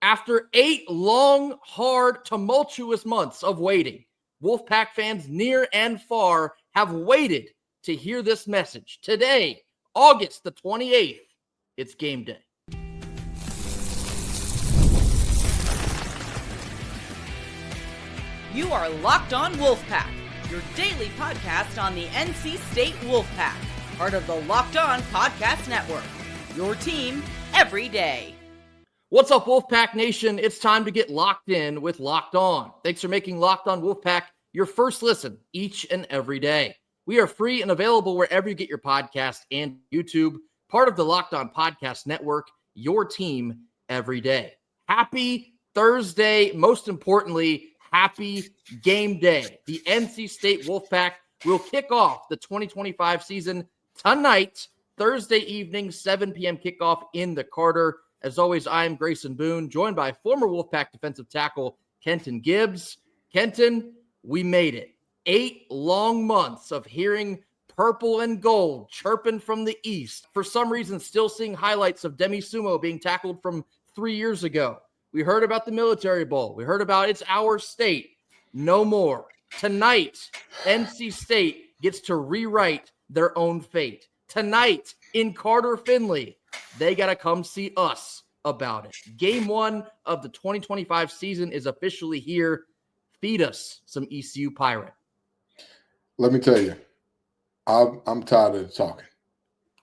After 8 long, hard, tumultuous months of waiting, Wolfpack fans near and far have waited to hear this message. Today, August the 28th, it's game day. You are Locked On Wolfpack, your daily podcast on the NC State Wolfpack, part of the Locked On Podcast Network, your team every day. What's up, Wolfpack Nation? It's time to get locked in with Locked On. Thanks for making Locked On Wolfpack your first listen each and every day. We are free and available wherever you get your podcast and YouTube, part of the Locked On Podcast Network, your team every day. Happy Thursday. Most importantly, happy game day. The NC State Wolfpack will kick off the 2025 season tonight, Thursday evening, 7 p.m. kickoff in the Carter. As always, I am Grayson Boone, joined by former Wolfpack defensive tackle Kenton Gibbs. Kenton, we made it. 8 long months of hearing purple and gold chirping from the east. For some reason, still seeing highlights of Demi Sumo being tackled from 3 years ago. We heard about the Military Bowl. We heard about It's Our State. No more. Tonight, NC State gets to rewrite their own fate. Tonight, in Carter-Finley, they got to come see us about it. Game 1 of the 2025 season is officially here. Feed us some ECU Pirate. Let me tell you, I'm tired of talking.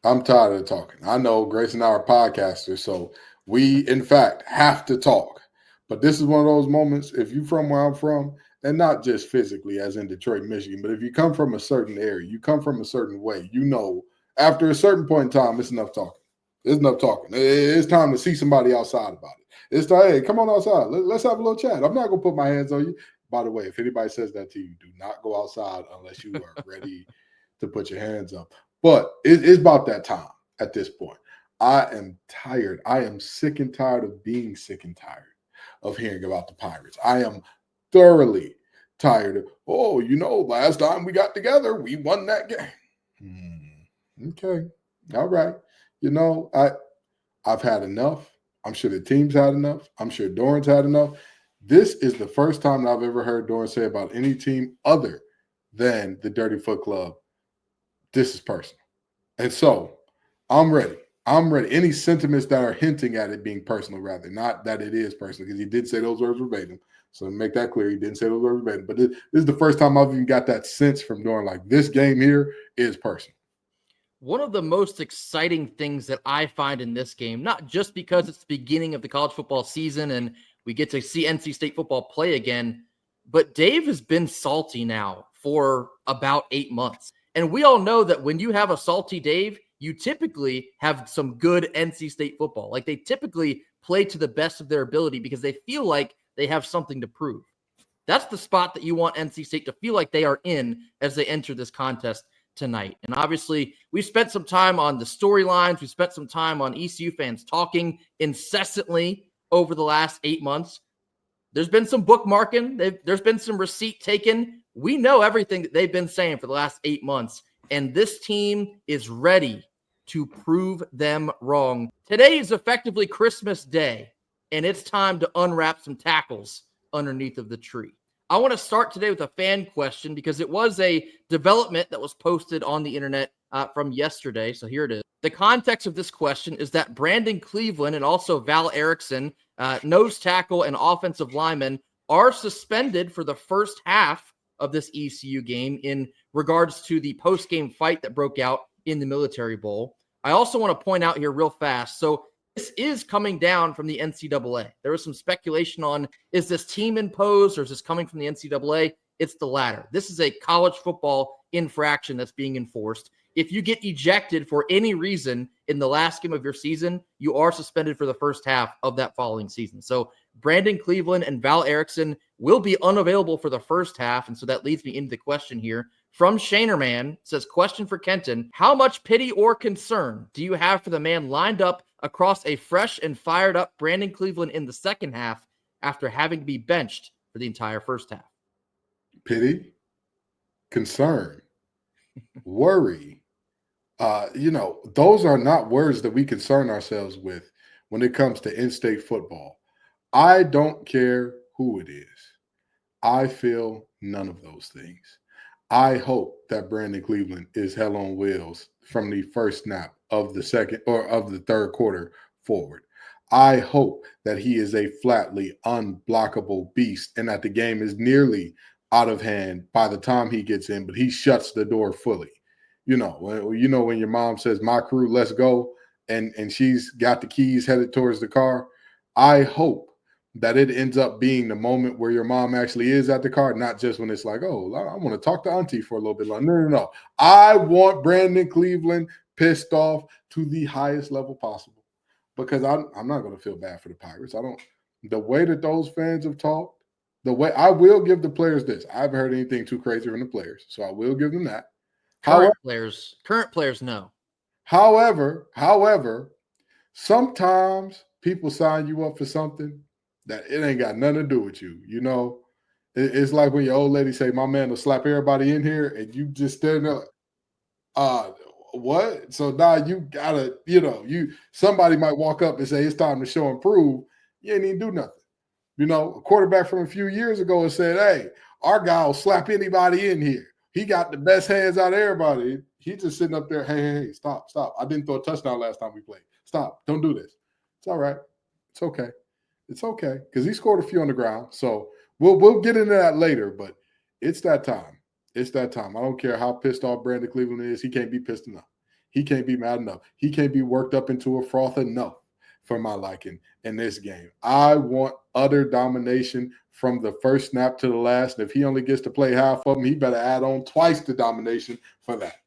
I know Grace and I are podcasters, so we, in fact, have to talk. But this is one of those moments, if you're from where I'm from, and not just physically as in Detroit, Michigan, but if you come from a certain area, you come from a certain way, you know, after a certain point in time, it's enough talking. It's enough talking. It's time to see somebody outside about it. It's time, hey, come on outside. Let's have a little chat. I'm not going to put my hands on you. By the way, if anybody says that to you, do not go outside unless you are ready to put your hands up. But it's about that time at this point. I am tired. I am sick and tired of being sick and tired of hearing about the Pirates. I am thoroughly tired of, last time we got together, we won that game. Okay. All right. I've had enough. I'm sure the team's had enough. I'm sure Doran's had enough. This is the first time I've ever heard Doran say about any team other than the Dirty Foot Club, this is personal. And so I'm ready. Any sentiments that are hinting at it being personal, rather, not that it is personal, because he did say those words verbatim. So to make that clear, he didn't say those words verbatim. But this is the first time I've even got that sense from Doran, like this game here is personal. One of the most exciting things that I find in this game, not just because it's the beginning of the college football season and we get to see NC State football play again, but Dave has been salty now for about 8 months. And we all know that when you have a salty Dave, you typically have some good NC State football. Like they typically play to the best of their ability because they feel like they have something to prove. That's the spot that you want NC State to feel like they are in as they enter this contest tonight. And obviously, we spent some time on the storylines. We spent some time on ECU fans talking incessantly over the last 8 months. There's been some bookmarking. There's been some receipt taken. We know everything that they've been saying for the last 8 months. And this team is ready to prove them wrong. Today is effectively Christmas Day, and it's time to unwrap some tackles underneath of the tree. I want to start today with a fan question because it was a development that was posted on the internet from yesterday. So here it is. The context of this question is that Brandon Cleveland and also Val Erickson, nose tackle and offensive lineman, are suspended for the first half of this ECU game in regards to the post-game fight that broke out in the Military Bowl. I also want to point out here real fast. So this is coming down from the NCAA. There was some speculation on, is this team imposed or is this coming from the NCAA? It's the latter. This is a college football infraction that's being enforced. If you get ejected for any reason in the last game of your season, you are suspended for the first half of that following season. So Brandon Cleveland and Val Erickson will be unavailable for the first half. And so that leads me into the question here. From Shanerman, says, question for Kenton. How much pity or concern do you have for the man lined up across a fresh and fired up Brandon Cleveland in the second half after having to be benched for the entire first half? Pity, concern, worry. Those are not words that we concern ourselves with when it comes to in-state football. I don't care who it is. I feel none of those things. I hope that Brandon Cleveland is hell on wheels from the first snap of the second or of the third quarter forward. I hope that he is a flatly unblockable beast and that the game is nearly out of hand by the time he gets in, but he shuts the door fully. When your mom says, "My crew, let's go," and she's got the keys headed towards the car. I hope that it ends up being the moment where your mom actually is at the car, not just when it's like, "Oh, I want to talk to auntie for a little bit longer." No. I want Brandon Cleveland pissed off to the highest level possible because I'm not going to feel bad for the Pirates. The way that those fans have talked, I will give the players this. I haven't heard anything too crazy from the players, so I will give them that. Current players, no. However, sometimes people sign you up for something that it ain't got nothing to do with you. It's like when your old lady say, "My man will slap everybody in here," and you just stand there, what? So now you gotta, somebody might walk up and say it's time to show and prove. You ain't even do nothing. A quarterback from a few years ago has said, "Hey, our guy will slap anybody in here. He got the best hands out of everybody." He's just sitting up there, hey, stop. I didn't throw a touchdown last time we played. Stop. Don't do this. It's all right. It's okay. It's okay. Because he scored a few on the ground. So we'll get into that later, but it's that time. It's that time. I don't care how pissed off Brandon Cleveland is. He can't be pissed enough. He can't be mad enough. He can't be worked up into a froth enough for my liking in this game. I want utter domination from the first snap to the last. And if he only gets to play half of them, he better add on twice the domination for that.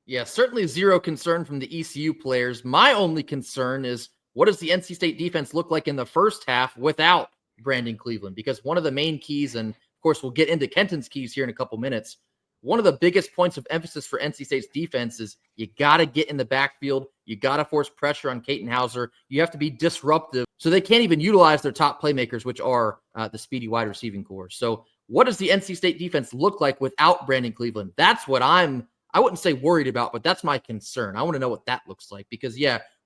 Yeah, certainly zero concern from the ECU players. My only concern is, what does the NC State defense look like in the first half without Brandon Cleveland? Because one of the main keys, and of course we'll get into Kenton's keys here in a couple minutes, one of the biggest points of emphasis for NC State's defense is you got to get in the backfield. You got to force pressure on Katin Hauser. You have to be disruptive so they can't even utilize their top playmakers, which are the speedy wide receiving core. So what does the NC State defense look like without Brandon Cleveland? That's what I wouldn't say worried about, but that's my concern. I want to know what that looks like because,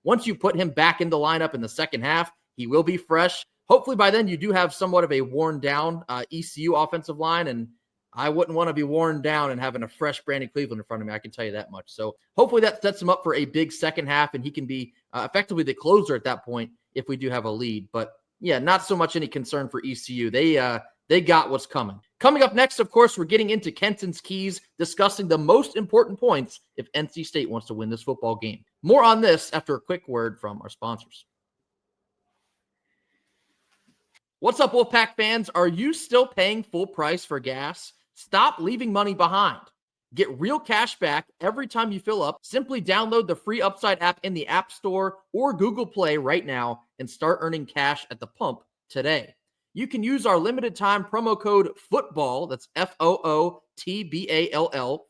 once you put him back in the lineup in the second half, he will be fresh. Hopefully by then you do have somewhat of a worn down ECU offensive line, and I wouldn't want to be worn down and having a fresh Brandon Cleveland in front of me. I can tell you that much. So hopefully that sets him up for a big second half, and he can be effectively the closer at that point if we do have a lead. But, not so much any concern for ECU. They got what's coming. Coming up next, of course, we're getting into Kenton's keys, discussing the most important points if NC State wants to win this football game. More on this after a quick word from our sponsors. What's up, Wolfpack fans? Are you still paying full price for gas? Stop leaving money behind. Get real cash back every time you fill up. Simply download the free Upside app in the App Store or Google Play right now and start earning cash at the pump today. You can use our limited time promo code FOOTBALL, that's FOOTBALL,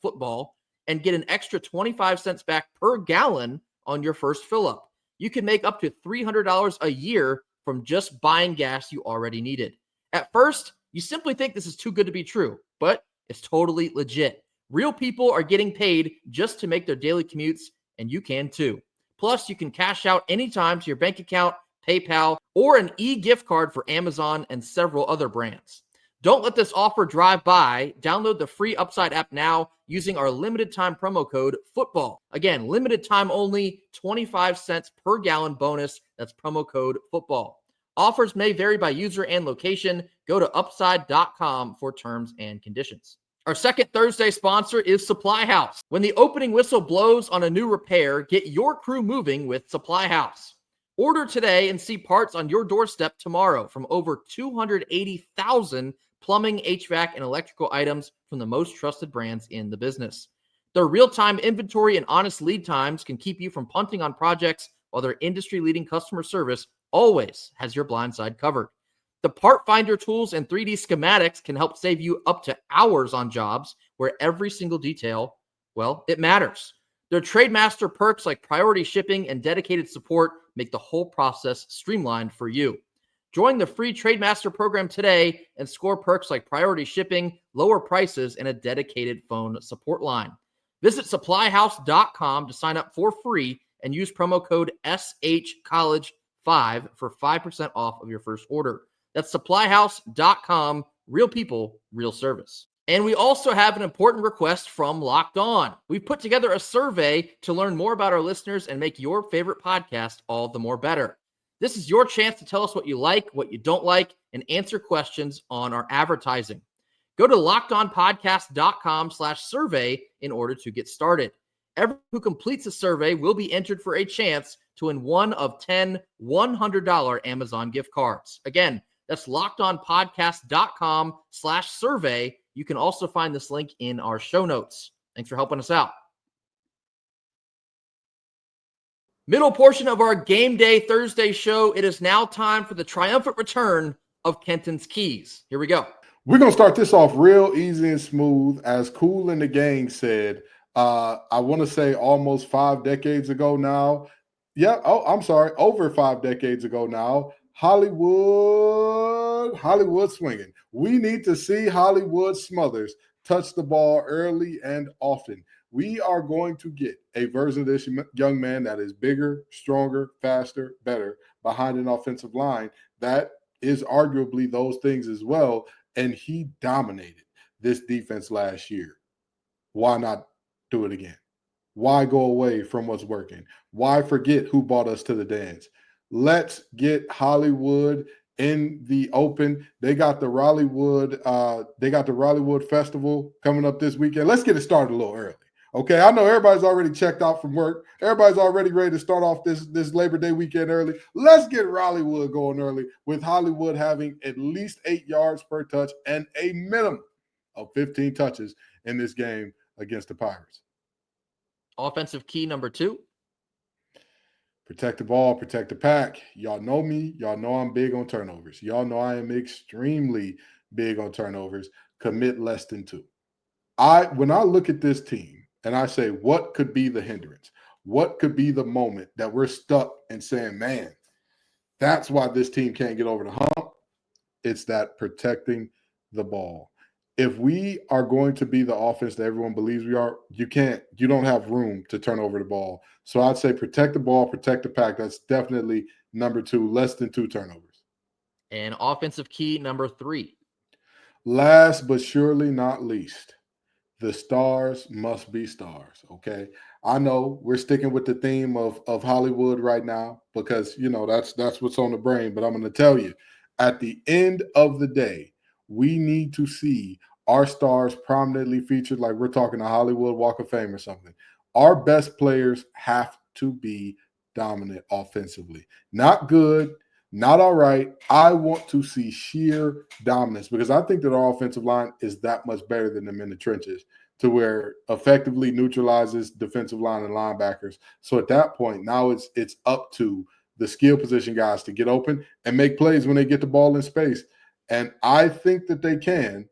football, and get an extra 25 cents back per gallon on your first fill up. You can make up to $300 a year from just buying gas you already needed. At first, you simply think this is too good to be true, but it's totally legit. Real people are getting paid just to make their daily commutes, and you can too. Plus, you can cash out anytime to your bank account, PayPal, or an e-gift card for Amazon and several other brands. Don't let this offer drive by. Download the free Upside app now using our limited time promo code FOOTBALL. Again, limited time only, 25 cents per gallon bonus. That's promo code FOOTBALL. Offers may vary by user and location. Go to upside.com for terms and conditions. Our second Thursday sponsor is SupplyHouse. When the opening whistle blows on a new repair, get your crew moving with SupplyHouse. Order today and see parts on your doorstep tomorrow from over 280,000 plumbing, HVAC, and electrical items from the most trusted brands in the business. Their real-time inventory and honest lead times can keep you from punting on projects, while their industry-leading customer service always has your blind side covered. The part finder tools and 3D schematics can help save you up to hours on jobs where every single detail, it matters. Their Trademaster perks like priority shipping and dedicated support make the whole process streamlined for you. Join the free Trademaster program today and score perks like priority shipping, lower prices, and a dedicated phone support line. Visit supplyhouse.com to sign up for free and use promo code SHCollege for 5% off of your first order. That's SupplyHouse.com. Real people, real service. And we also have an important request from Locked On. We've put together a survey to learn more about our listeners and make your favorite podcast all the more better. This is your chance to tell us what you like, what you don't like, and answer questions on our advertising. Go to lockedonpodcast.com/survey in order to get started. Everyone who completes the survey will be entered for a chance to win one of 10 $100 Amazon gift cards. Again, that's lockedonpodcast.com/survey. You can also find this link in our show notes. Thanks for helping us out. Middle portion of our Game Day Thursday show. It is now time for the triumphant return of Kenton's Keys. Here we go. We're going to start this off real easy and smooth. As Cool and the Gang said, I want to say almost 5 decades ago now. Yeah, over 5 decades ago now. Hollywood swinging. We need to see Hollywood Smothers touch the ball early and often. We are going to get a version of this young man that is bigger, stronger, faster, better behind an offensive line that is arguably those things as well. And he dominated this defense last year. Why not do it again? Why go away from what's working? Why forget who brought us to the dance? Let's get Hollywood in the open. They got the Rollywood Festival coming up this weekend. Let's get it started a little early. Okay, I know everybody's already checked out from work. Everybody's already ready to start off this Labor Day weekend early. Let's get Rollywood going early with Hollywood having at least 8 yards per touch and a minimum of 15 touches in this game against the Pirates. Offensive key number 2. Protect the ball, protect the pack. Y'all know me. Y'all know I'm big on turnovers. Y'all know I am extremely big on turnovers. Commit less than 2. When I look at this team, and I say, what could be the hindrance? What could be the moment that we're stuck and saying, man, that's why this team can't get over the hump? It's that protecting the ball. If we are going to be the offense that everyone believes we are, you don't have room to turn over the ball. So I'd say protect the ball, protect the pack. That's definitely number 2, less than 2 turnovers. And offensive key number 3. Last but surely not least, the stars must be stars, okay? I know we're sticking with the theme of Hollywood right now because, that's what's on the brain. But I'm going to tell you, at the end of the day, we need to see our stars prominently featured like we're talking a Hollywood Walk of Fame or something. Our best players have to be dominant offensively. Not good, not all right. I want to see sheer dominance because I think that our offensive line is that much better than them in the trenches to where effectively neutralizes defensive line and linebackers. So at that point, now it's up to the skill position guys to get open and make plays when they get the ball in space. And I think that they can.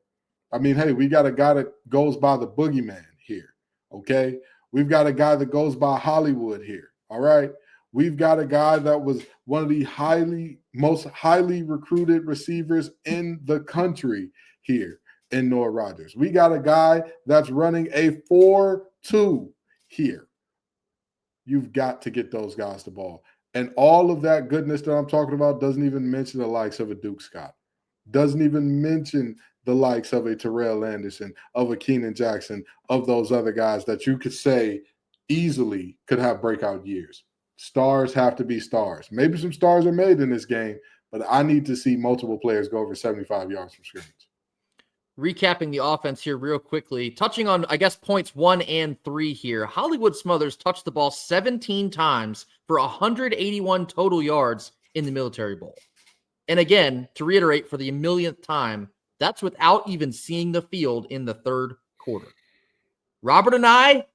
I mean, hey, we got a guy that goes by the boogeyman here, okay? We've got a guy that goes by Hollywood here, all right? We've got a guy that was one of the most highly recruited receivers in the country here in Noah Rogers. We got a guy that's running a 4.2 here. You've got to get those guys the ball. And all of that goodness that I'm talking about doesn't even mention the likes of a Duke Scott. Doesn't even mention the likes of a Terrell Anderson, of a Keenan Jackson, of those other guys that you could say easily could have breakout years. Stars have to be stars. Maybe some stars are made in this game, but I need to see multiple players go over 75 yards from scrimmage. Recapping the offense here real quickly, touching on, I guess, points 1 and 3 here. Hollywood Smothers touched the ball 17 times for 181 total yards in the Military Bowl. And again, to reiterate for the millionth time, that's without even seeing the field in the third quarter. Robert and I,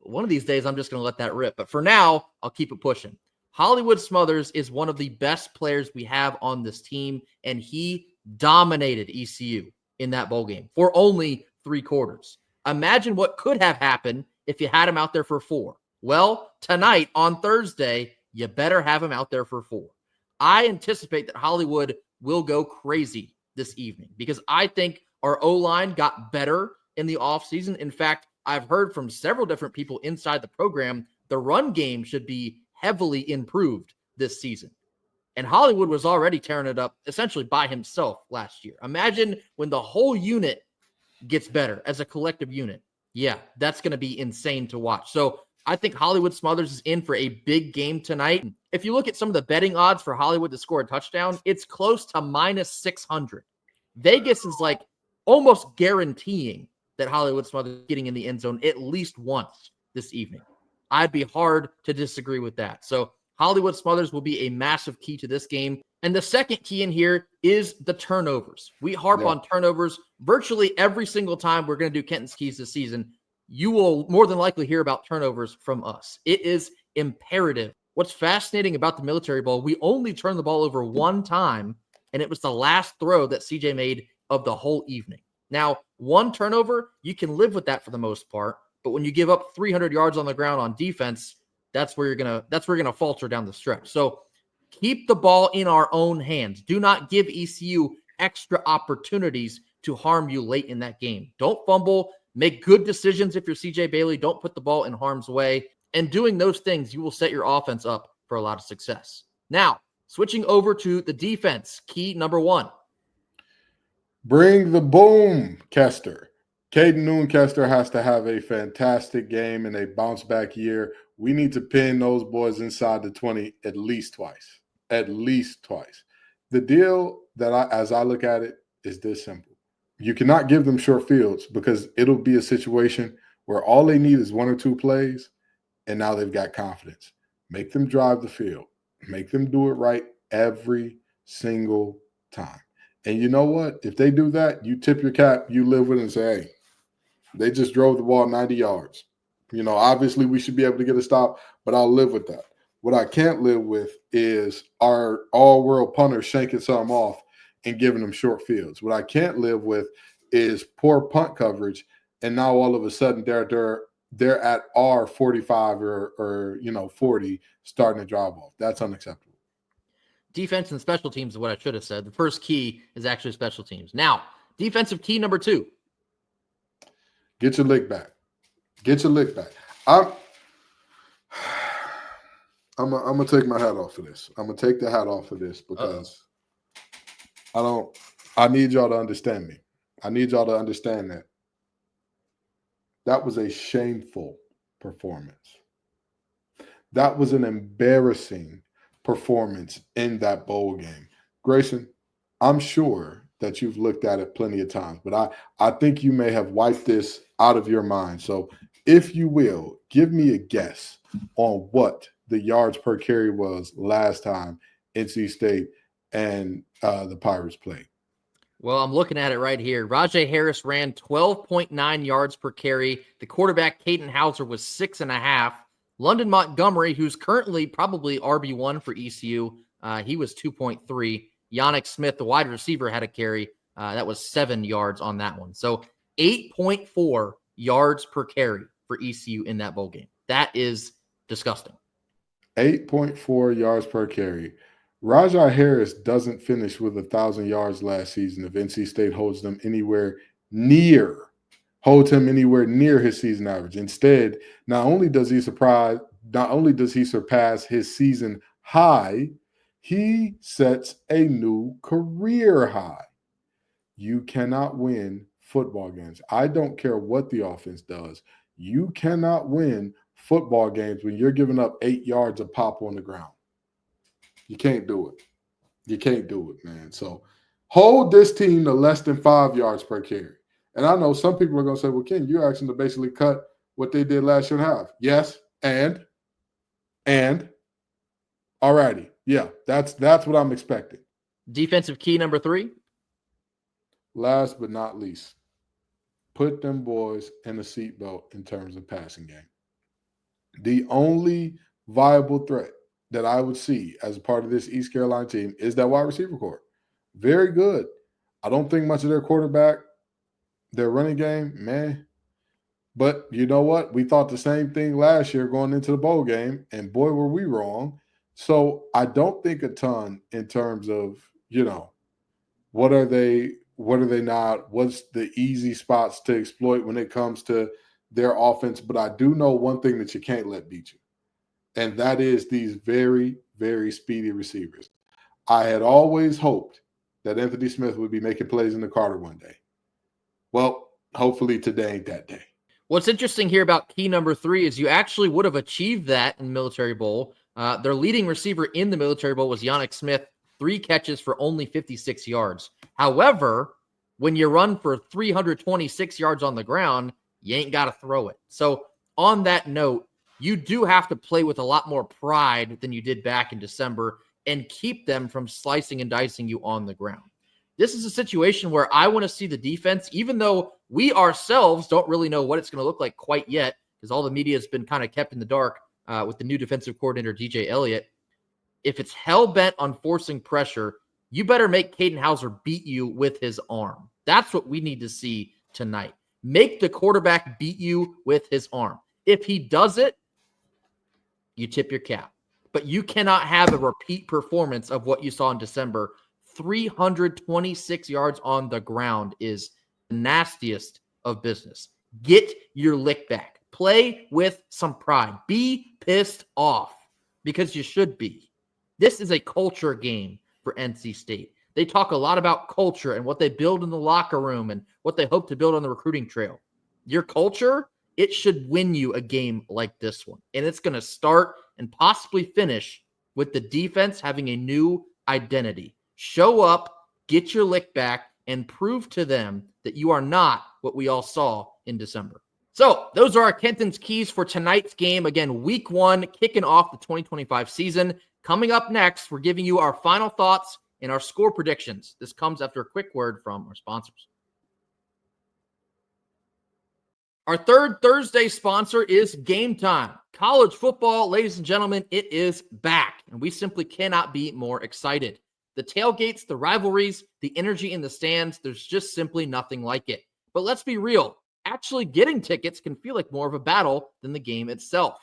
one of these days, I'm just going to let that rip. But for now, I'll keep it pushing. Hollywood Smothers is one of the best players we have on this team, and he dominated ECU in that bowl game for only 3 quarters. Imagine what could have happened if you had him out there for 4. Well, tonight on Thursday, you better have him out there for 4. I anticipate that Hollywood will go crazy this evening because I think our O-line got better in the offseason. In fact, I've heard from several different people inside the program, the run game should be heavily improved this season. And Hollywood was already tearing it up essentially by himself last year. Imagine when the whole unit gets better as a collective unit. Yeah, that's going to be insane to watch. So I think Hollywood Smothers is in for a big game tonight. If you look at some of the betting odds for Hollywood to score a touchdown, it's close to minus 600. Vegas is like almost guaranteeing that Hollywood Smothers is getting in the end zone at least once this evening. I'd be hard to disagree with that. So Hollywood Smothers will be a massive key to this game. And the second key in here is the turnovers. We harp on turnovers virtually every single time we're going to do Kenton's Keys this season. You will more than likely hear about turnovers from us. It is imperative. What's fascinating about the Military Bowl, we only turned the ball over one time, and it was the last throw that CJ made of the whole evening. Now, one turnover, you can live with that for the most part, but when you give up 300 yards on the ground on defense, that's where you're gonna falter down the stretch. So keep the ball in our own hands. Do not give ECU extra opportunities to harm you late in that game. Don't fumble. Make good decisions if you're CJ Bailey. Don't put the ball in harm's way. And doing those things, you will set your offense up for a lot of success. Now, switching over to the defense, key number 1. Bring the boom, Kester. Caden Noonkester has to have a fantastic game and a bounce-back year. We need to pin those boys inside the 20 at least twice. At least twice. The deal that as I look at it, is this simple. You cannot give them short fields because it'll be a situation where all they need is 1 or 2 plays, and now they've got confidence. Make them drive the field. Make them do it right every single time. And you know what? If they do that, you tip your cap, you live with it and say, hey, they just drove the ball 90 yards. You know, obviously we should be able to get a stop, but I'll live with that. What I can't live with is our all-world punter shanking something off and giving them short fields. What I can't live with is poor punt coverage, and now all of a sudden they're at our 45 or 40 starting to drive off. That's unacceptable. Defense and special teams is what I should have said. The first key is actually special teams. Now, defensive key number 2. Get your lick back. Get your lick back. I'm gonna take my hat off for this. I'm gonna take the hat off for this because I need y'all to understand me. I need y'all to understand that was a shameful performance. That was an embarrassing performance in that bowl game. Grayson, I'm sure that you've looked at it plenty of times, but I think you may have wiped this out of your mind. So if you will, give me a guess on what the yards per carry was last time NC State and the Pirates played. Well, I'm looking at it right here. Rajay Harris ran 12.9 yards per carry. The quarterback, Caden Hauser, was 6.5. London Montgomery, who's currently probably RB1 for ECU, he was 2.3. Yannick Smith, the wide receiver, had a carry. That was 7 yards on that one. So 8.4 yards per carry for ECU in that bowl game. That is disgusting. 8.4 yards per carry. Rajai Harris doesn't finish with 1,000 yards last season if NC State holds him anywhere near his season average. Instead, not only does he surpass his season high, he sets a new career high. You cannot win football games. I don't care what the offense does. You cannot win football games when you're giving up 8 yards a pop on the ground. You can't do it. You can't do it, man. So hold this team to less than 5 yards per carry. And I know some people are going to say, well, Ken, you're asking to basically cut what they did last year and a half. Yes, and all righty. Yeah, that's what I'm expecting. Defensive key number 3. Last but not least, put them boys in a seatbelt in terms of passing game. The only viable threat that I would see as a part of this East Carolina team is that wide receiver corps. Very good. I don't think much of their quarterback, their running game, man. But you know what? We thought the same thing last year going into the bowl game, and boy, were we wrong. So I don't think a ton in terms of, what are they not? What's the easy spots to exploit when it comes to their offense? But I do know one thing that you can't let beat you, and that is these very, very speedy receivers. I had always hoped that Anthony Smith would be making plays in the Carter one day. Well, hopefully today ain't that day. What's interesting here about key number 3 is you actually would have achieved that in Military Bowl. Their leading receiver in the Military Bowl was Yannick Smith, 3 catches for only 56 yards. However, when you run for 326 yards on the ground, you ain't got to throw it. So on that note, you do have to play with a lot more pride than you did back in December and keep them from slicing and dicing you on the ground. This is a situation where I want to see the defense, even though we ourselves don't really know what it's going to look like quite yet, because all the media has been kind of kept in the dark with the new defensive coordinator, DJ Elliott. If it's hell-bent on forcing pressure, you better make Caden Hauser beat you with his arm. That's what we need to see tonight. Make the quarterback beat you with his arm. If he does it, you tip your cap. But you cannot have a repeat performance of what you saw in December. 326 yards on the ground is the nastiest of business. Get your lick back. Play with some pride. Be pissed off because you should be. This is a culture game for NC State. They talk a lot about culture and what they build in the locker room and what they hope to build on the recruiting trail. Your culture, it should win you a game like this one. And it's going to start and possibly finish with the defense having a new identity. Show up, get your lick back, and prove to them that you are not what we all saw in December. So those are our Kenton's keys for tonight's game. Again, week 1, kicking off the 2025 season. Coming up next, we're giving you our final thoughts and our score predictions. This comes after a quick word from our sponsors. Our third Thursday sponsor is Gametime. College football, ladies and gentlemen, it is back, and we simply cannot be more excited. The tailgates, the rivalries, the energy in the stands, there's just simply nothing like it. But let's be real. Actually getting tickets can feel like more of a battle than the game itself.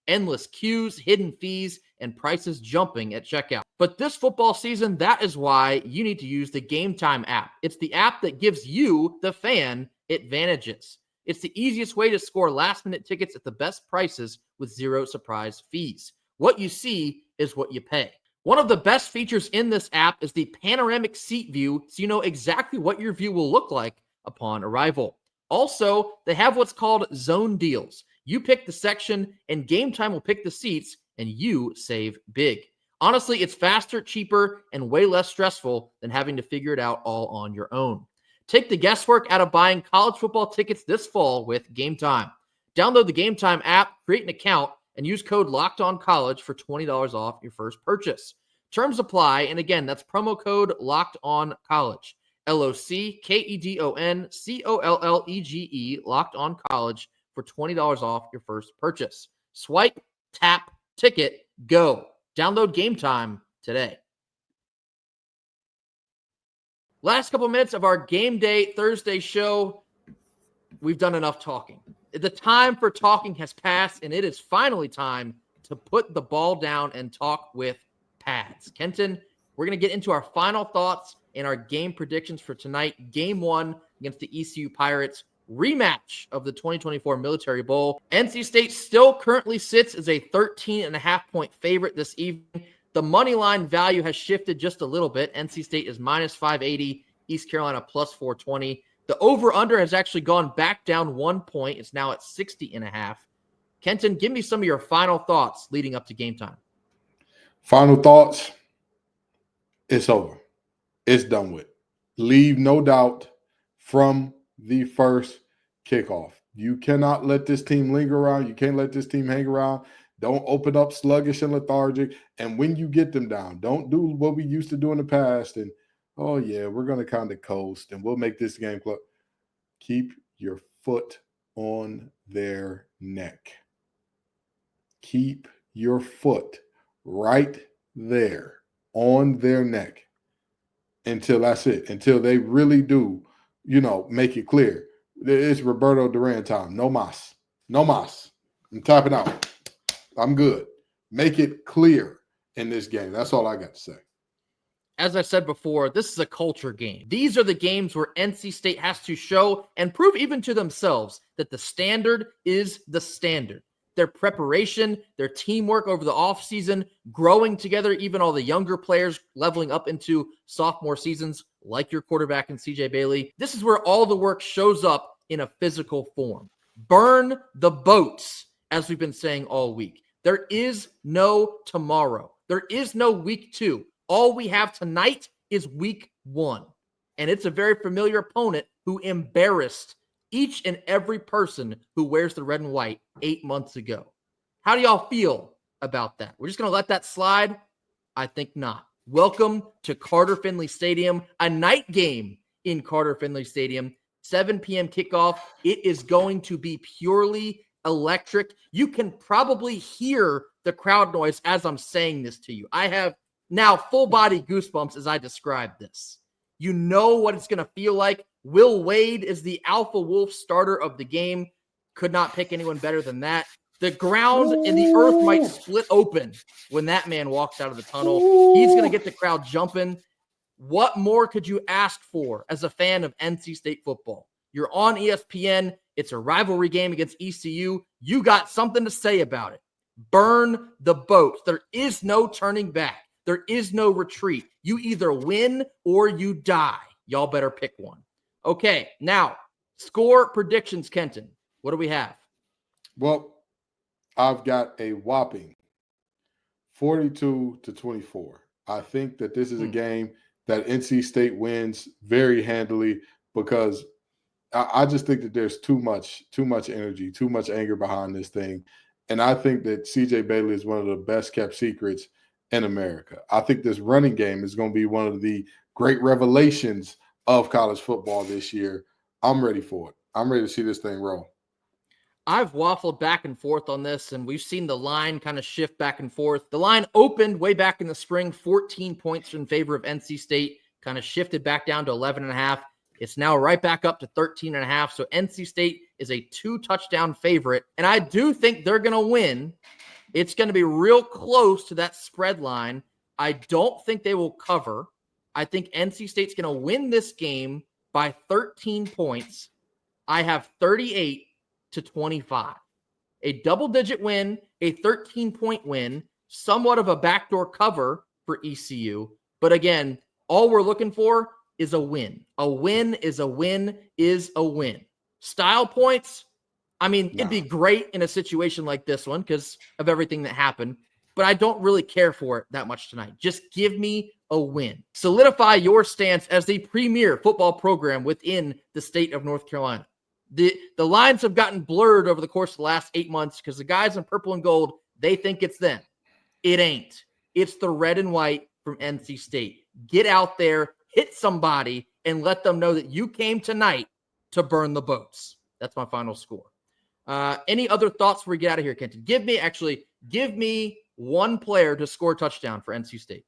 Endless queues, hidden fees, and prices jumping at checkout. But this football season, that is why you need to use the Gametime app. It's the app that gives you, the fan, advantages. It's the easiest way to score last-minute tickets at the best prices with zero surprise fees. What you see is what you pay. One of the best features in this app is the panoramic seat view, so you know exactly what your view will look like upon arrival. Also, they have what's called zone deals. You pick the section, and Gametime will pick the seats, and you save big. Honestly, it's faster, cheaper, and way less stressful than having to figure it out all on your own. Take the guesswork out of buying college football tickets this fall with Gametime. Download the Gametime app, create an account, and use code LOCKEDONCollege for $20 off your first purchase. Terms apply, and again, that's promo code LOCKEDONCollege. LOCKEDONCOLLEGE, Locked On College, for $20 off your first purchase. Swipe, tap, ticket, go. Download Gametime today. Last couple minutes of our Game Day Thursday show. We've done enough talking. The time for talking has passed, and it is finally time to put the ball down and talk with pads. Kenton, we're going to get into our final thoughts and our game predictions for tonight. Game 1 against the ECU Pirates, rematch of the 2024 Military Bowl. NC State still currently sits as a 13.5-point favorite this evening. The money line value has shifted just a little bit. NC State is minus 580, East Carolina plus 420. The over-under has actually gone back down 1 point. It's now at 60.5. Kenton, give me some of your final thoughts leading up to game time. Final thoughts. It's over. It's done with. Leave no doubt from the first kickoff. You cannot let this team linger around. You can't let this team hang around. Don't open up sluggish and lethargic. And when you get them down, don't do what we used to do in the past. And, oh, yeah, we're going to kind of coast and we'll make this game close. Keep your foot on their neck. Keep your foot right there on their neck until that's it, until they really do, make it clear. It's Roberto Duran time. No mas. No mas. I'm tapping out. I'm good. Make it clear in this game. That's all I got to say. As I said before, this is a culture game. These are the games where NC State has to show and prove even to themselves that the standard is the standard. their preparation, their teamwork over the offseason, growing together, even all the younger players leveling up into sophomore seasons, like your quarterback in CJ Bailey. This is where all the work shows up in a physical form. Burn the boats, as we've been saying all week. There is no tomorrow. There is no week 2. All we have tonight is week 1. And it's a very familiar opponent who embarrassed each and every person who wears the red and white 8 months ago. How do y'all feel about that? We're just going to let that slide? I think not. Welcome to Carter-Finley Stadium, a night game in Carter-Finley Stadium, 7 p.m. kickoff. It is going to be purely electric. You can probably hear the crowd noise as I'm saying this to you. I have now full body goosebumps as I describe this. You know what it's going to feel like. Will Wade is the alpha wolf starter of the game. Could not pick anyone better than that. The ground and the earth might split open when that man walks out of the tunnel. He's going to get the crowd jumping. What more could you ask for as a fan of NC State football? You're on ESPN. It's a rivalry game against ECU. You got something to say about it. Burn the boat. There is no turning back. There is no retreat. You either win or you die. Y'all better pick one. Okay, now, score predictions, Kenton. What do we have? Well, I've got a whopping 42-24. I think that this is a game that NC State wins very handily because I just think that there's too much energy, too much anger behind this thing. And I think that CJ Bailey is one of the best kept secrets in America. I think this running game is going to be one of the great revelations of college football this year. I'm ready for it. I'm ready to see this thing roll. I've waffled back and forth on this, and we've seen the line kind of shift back and forth. The line opened way back in the spring, 14 points in favor of NC State, kind of shifted back down to 11.5. It's now right back up to 13.5. So NC State is a 2-touchdown favorite, and I do think they're going to win. It's going to be real close to that spread line. I don't think they will cover. I think NC State's going to win this game by 13 points. I have 38-25. A double-digit win, a 13-point win, somewhat of a backdoor cover for ECU. But again, all we're looking for is a win. A win is a win is a win. Style points, I mean, it'd be great in a situation like this one because of everything that happened, but I don't really care for it that much tonight. Just give me a win. Solidify your stance as the premier football program within the state of North Carolina. The lines have gotten blurred over the course of the last 8 months because the guys in purple and gold, they think it's them. It ain't. It's the red and white from NC State. Get out there, hit somebody, and let them know that you came tonight to burn the boats. That's my final score. Any other thoughts before we get out of here, Kenton? Give me one player to score a touchdown for NC State.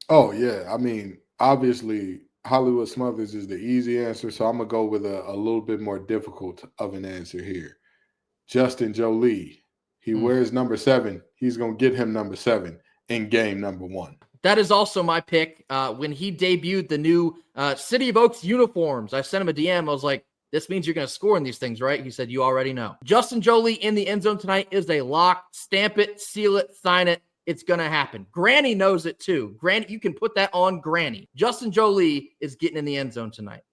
Oh, yeah. I mean, obviously, Hollywood Smothers is the easy answer, so I'm going to go with a little bit more difficult of an answer here. Justin Jolie. He wears number 7. He's going to get him number 7 in game number 1. That is also my pick. When he debuted the new City of Oaks uniforms, I sent him a DM. I was like, this means you're going to score in these things, right? He said, you already know. Justin Jolie in the end zone tonight is a lock. Stamp it, seal it, sign it. It's going to happen. Granny knows it too. Granny, you can put that on Granny. Justin Jolie is getting in the end zone tonight.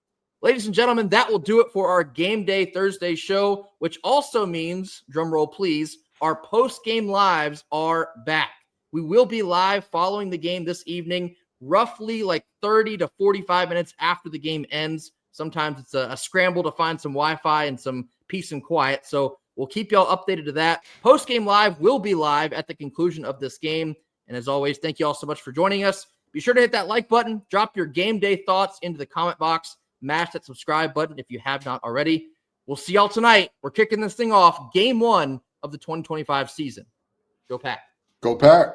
Ladies and gentlemen, that will do it for our Game Day Thursday show, which also means, drumroll please, our post-game lives are back. We will be live following the game this evening, roughly like 30 to 45 minutes after the game ends. Sometimes it's a scramble to find some Wi-Fi and some peace and quiet. So we'll keep y'all updated to that. Post-game live will be live at the conclusion of this game. And as always, thank you all so much for joining us. Be sure to hit that like button. Drop your game day thoughts into the comment box. Mash that subscribe button if you have not already. We'll see y'all tonight. We're kicking this thing off. Game 1 of the 2025 season. Go Pack. Go Pack.